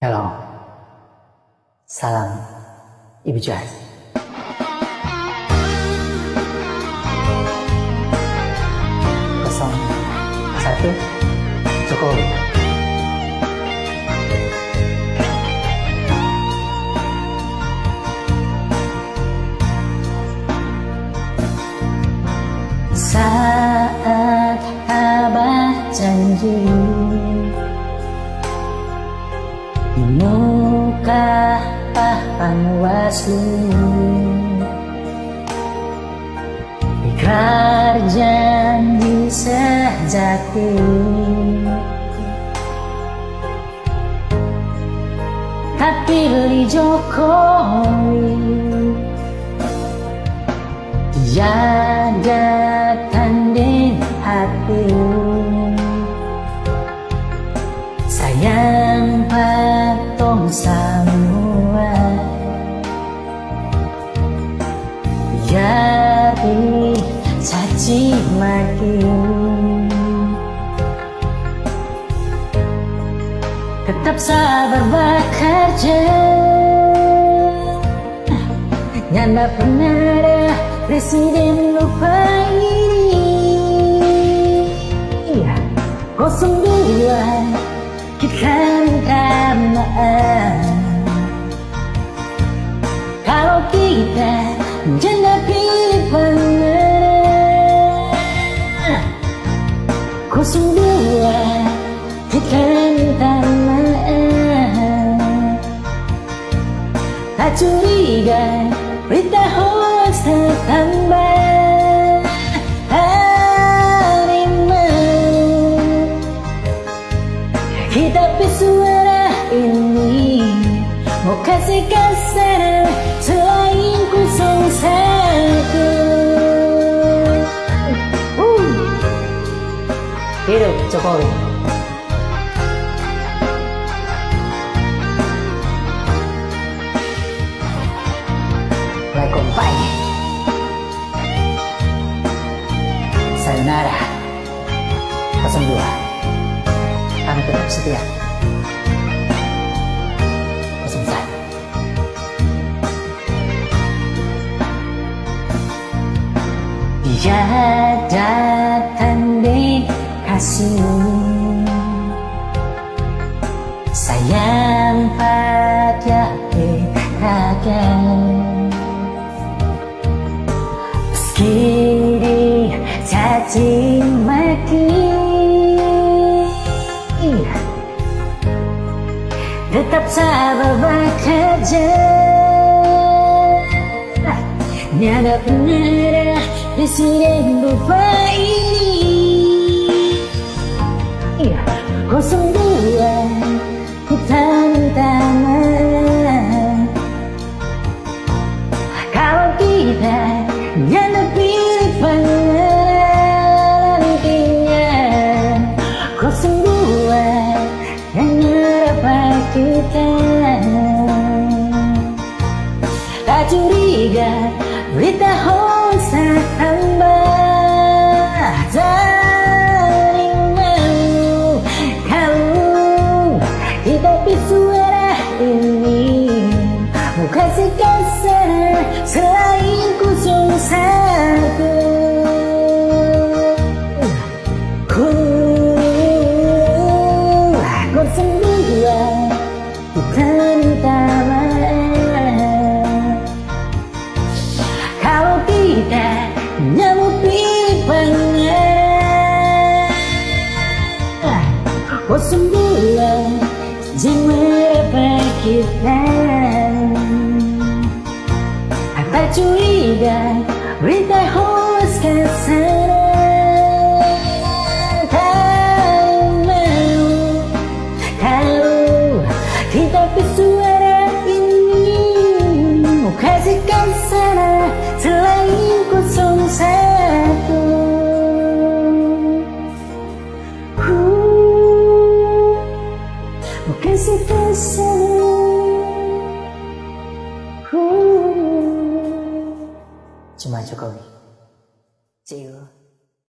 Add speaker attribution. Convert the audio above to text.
Speaker 1: Halo, salam Ibu Jahat. Kosong satu Jokowi. Saat Abah janji di muka Panwaslu, ikrar janji sejati, tak pilih Jokowi, jaga tanding hati, sayang patong semua, jadi caci maki, tetap sabar bekerja, nyanda pernah ada presiden lupa ini. 02 kita minta maaf kalau kita janda pilih pemilu. 02 kita minta maaf, tak curiga berita hoax tertambah. Kita suara ini mau kasih kasar selain kosong satu. Hidup Jokowi. Kompai. Sayonara 02. Kami tetap setia. 01. Tiada tanding kasih, sayang pada kakak. Kini caci maki, tetap sabar bekerja, nyada pernah ada presiden lupa ini. 02 kita minta maaf kalau kita nyanda pilih penantinya. 02 yang nyerap kita, tak curiga berita hoax tambah. Saling mau kalau kita suara ini mau kasih kasar selain kosong satu. 02 kita minta maaf kalau kita nyamuk pilih pengarah. 02 jangan kita, tak curiga berita hoax kasar. Suara ini mau kasih kasar selain 01. Mau kasih kasar cuma Jokowi.